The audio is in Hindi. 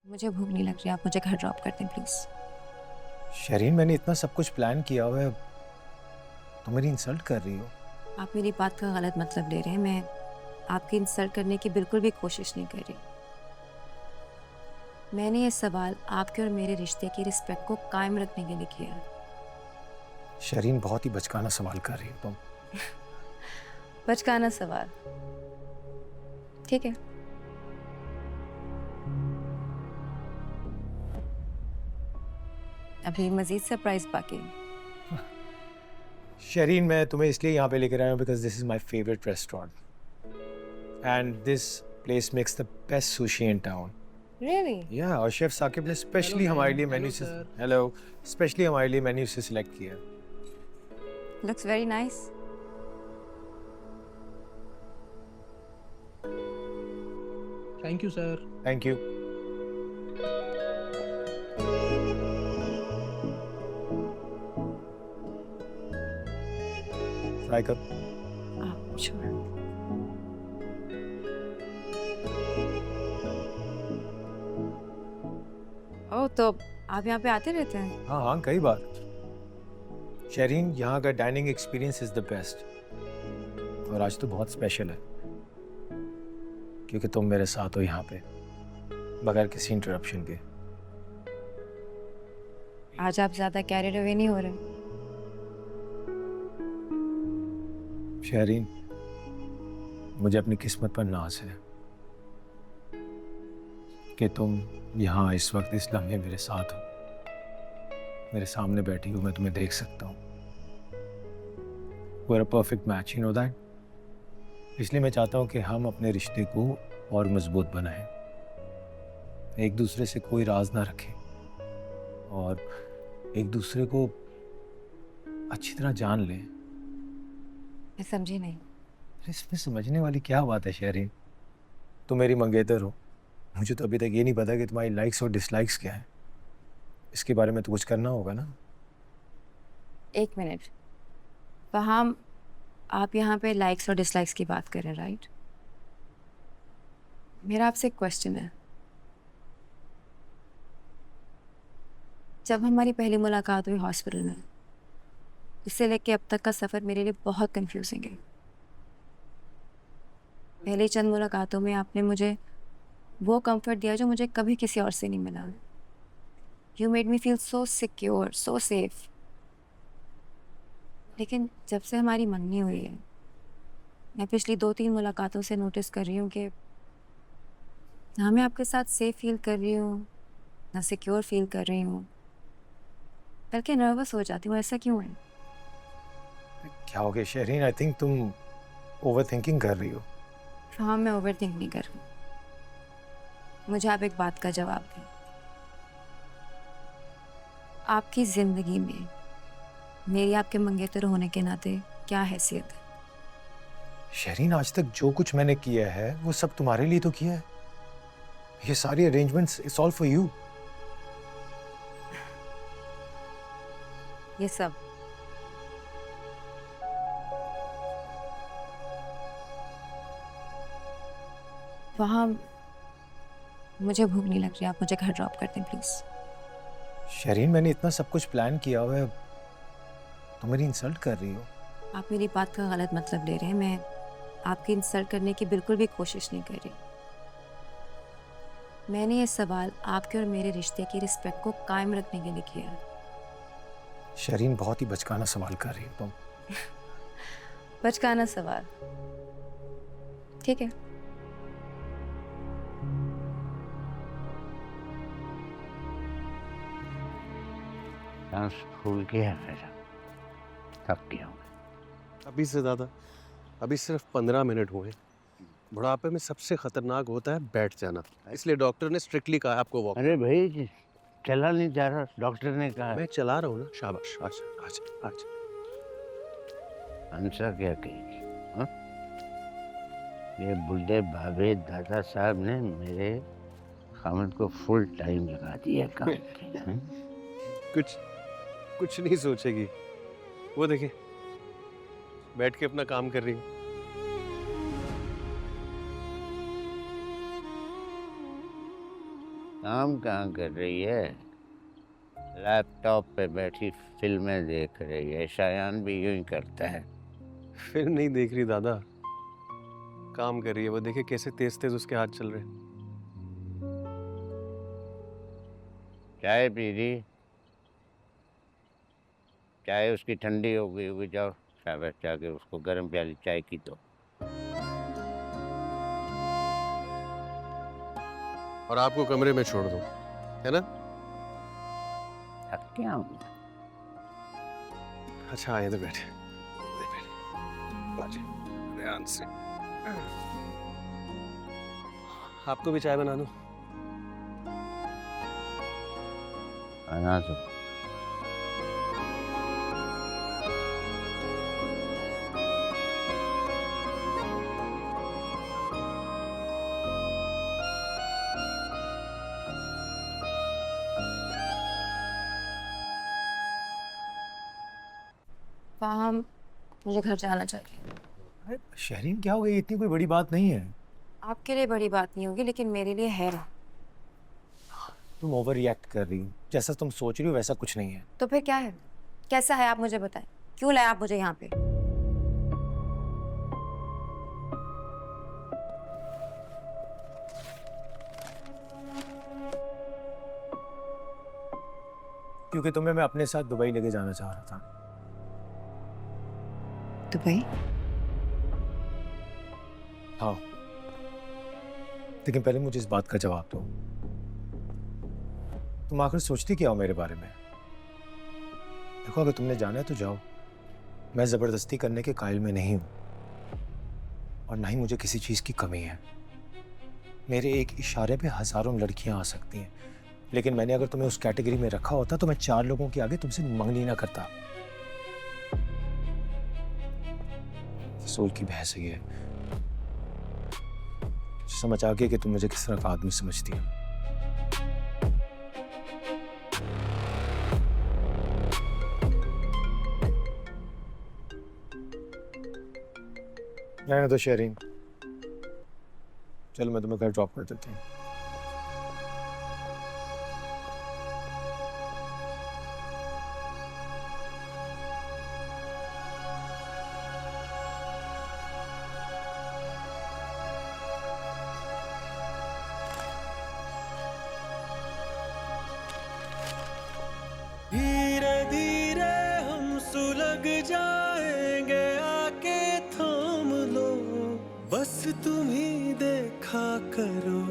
मुझे भूख नहीं लग रही, आप मुझे घर ड्रॉप कर दें प्लीज। शरीन, मैंने इतना सब कुछ प्लान किया हुआ है, तुम मेरी इंसल्ट कर रही हो। आप मेरी बात का गलत मतलब ले रहे हैं। मैं आपकी इंसल्ट करने की बिल्कुल भी कोशिश नहीं कर रही। मैंने ये सवाल आपके और मेरे रिश्ते की रिस्पेक्ट को कायम रखने के लिए किया है। शरीन, बहुत ही बचकाना सवाल कर रही हो तुम। बचकाना सवाल, ठीक है। अभी मजीद सरप्राइज बाकी है। शरीन, मैं तुम्हें इसलिए यहाँ पे लेकर आया हूँ because this is my favourite restaurant and this place makes the best sushi in town. Really? या और शेफ साकिब ने स्पेशली हमारे लिए मेन्यू से हेलो स्पेशली हमारे लिए मेन्यू से सिलेक्ट किया। Looks very nice. Thank you sir. Thank you. Try कर। Sure. ओह, तो आप यहाँ पे आते रहते हैं? हाँ हाँ, कई बार। शरीन, यहाँ का dining experience is the best और आज तो बहुत स्पेशल है क्योंकि तुम मेरे साथ हो यहाँ पे बगैर किसी इंटरप्शन के। आज आप ज्यादा कैरिड अवे नहीं हो रहे? शहरीन, मुझे अपनी किस्मत पर नाज है कि तुम यहाँ इस वक्त इस लम्हे मेरे साथ हो, मेरे सामने बैठी हो, मैं तुम्हें देख सकता हूँ। We're a perfect match, you know that? इसलिए मैं चाहता हूँ कि हम अपने रिश्ते को और मजबूत बनाएं, एक दूसरे से कोई राज ना रखें और एक दूसरे को अच्छी तरह जान लें। मैं समझी नहीं। इसमें समझने वाली क्या बात है शहरीन? तुम मेरी मंगेतर हो, मुझे तो अभी तक ये नहीं पता कि तुम्हारी लाइक्स और डिसलाइक्स क्या है। इसके बारे में तो कुछ करना होगा ना। एक मिनट, फहाम, आप यहाँ पे लाइक्स और डिसलाइक्स की बात कर रहे हैं, राइट? मेरा आपसे एक क्वेश्चन है। जब हमारी पहली मुलाकात हुई हॉस्पिटल में, इससे लेके अब तक का सफ़र मेरे लिए बहुत कंफ्यूजिंग है। पहली चंद मुलाकातों में आपने मुझे वो कंफर्ट दिया जो मुझे कभी किसी और से नहीं मिला। You made me feel so secure, so safe. लेकिन जब से हमारी मंगनी हुई है, मैं पिछली 2-3 मुलाकातों से नोटिस कर रही हूँ कि ना मैं आपके साथ सेफ फील कर रही हूँ, ना सिक्योर फील कर रही हूँ, बल्कि नर्वस हो जाती हूँ। ऐसा क्यों है? क्या हो गया शहरीन? आई थिंक तुम ओवर थिंकिंग कर रही हो। हाँ, मैं ओवर थिंक नहीं कर रही। मुझे आप एक बात का जवाब दें। आपकी ज़िंदगी में मेरी आपके मंगेतर होने के नाते क्या हैसियत है? शहरीन, आज तक जो कुछ मैंने किया है वो सब तुम्हारे लिए तो किया है। ये सारी arrangements it's all for you. ये सब वहाँ, मुझे भूख नहीं लग रही, आप मुझे घर ड्रॉप कर दें प्लीज। शहरीन, मैंने इतना सब कुछ प्लान किया हुआ है, तुम मेरी इंसल्ट कर रही हो। आप मेरी बात का गलत मतलब ले रहे हैं। मैं आपकी इंसल्ट करने की बिल्कुल भी कोशिश नहीं कर रही। मैंने ये सवाल आपके और मेरे रिश्ते की रिस्पेक्ट को कायम रखने के लिए किया है। शहरीन, बहुत ही बचकाना सवाल कर रही हो तुम। बचकाना सवाल, ठीक है। सांस फूल गया मेरा, थक गया हूँ। अभी से ज़्यादा, अभी सिर्फ 15 मिनट हुए। बुढ़ापे में सबसे खतरनाक होता है बैठ जाना, इसलिए डॉक्टर ने स्ट्रिक्टली कहा है आपको वॉक। अरे भाई, चला नहीं जा रहा, डॉक्टर ने कहा। मैं चला रहा हूँ ना। शाबाश, आजा आजा आजा। हंसा क्या कहेगी? हाँ? ये बुढ़े भाभी दादा साहब ने मेरे खामद को फुल टाइम लगा दिया काम के। हाँ? कुछ नहीं सोचेगी, वो देखिए बैठ के अपना काम कर रही है। काम कहाँ कर रही है? लैपटॉप पे बैठी फिल्में देख रही है। शायान भी यूं ही करता है। फिल्म नहीं देख रही दादा, काम कर रही है। वो देखिए कैसे तेज तेज उसके हाथ चल रहे हैं। चाय पी रही? चाय उसकी ठंडी हो गई होगी। जाओ शाबाश, जाके उसको गर्म प्याली चाय की दो। और आपको कमरे में छोड़ दूं, है ना? थक क्या हूँ? अच्छा आए तो बैठे, बैठे ध्यान से। आपको भी चाय बना दूं? बना दो। फाहम, मुझे घर जाना चाहिए। अरे शहरीन, क्या हो गई? इतनी कोई बड़ी बात नहीं है। आपके लिए बड़ी बात नहीं होगी, लेकिन मेरे लिए है। तुम ओवर रिएक्ट कर रही हो। जैसा तुम सोच रही हो वैसा कुछ नहीं है। तो फिर क्या है? कैसा है आप मुझे बताएं। क्यों लाए आप मुझे यहाँ पे? क्योंकि तुम्हें मैं अपने साथ दुबई लेके जाना चाह रहा था। दुबई? हाँ, लेकिन पहले मुझे इस बात का जवाब दो। तुम आखिर सोचती क्या हो मेरे बारे में? देखो, अगर तुमने जाना है तो जाओ। मैं जबरदस्ती करने के कायल में नहीं हूं, और ना ही मुझे किसी चीज की कमी है। मेरे एक इशारे पे हजारों लड़कियां आ सकती हैं, लेकिन मैंने अगर तुम्हें उस कैटेगरी में रखा होता तो मैं 4 लोगों के आगे तुमसे मंगनी ना करता। सोल की बहस है ये। समझ आ गया कि तुम मुझे किस तरह का आदमी समझती हो। रहने दो शहरीन, चलो मैं तुम्हें घर ड्रॉप कर देती हूँ। धीरे धीरे हम सुलग जाएंगे, आके थाम लो, बस तुम ही देखा करो।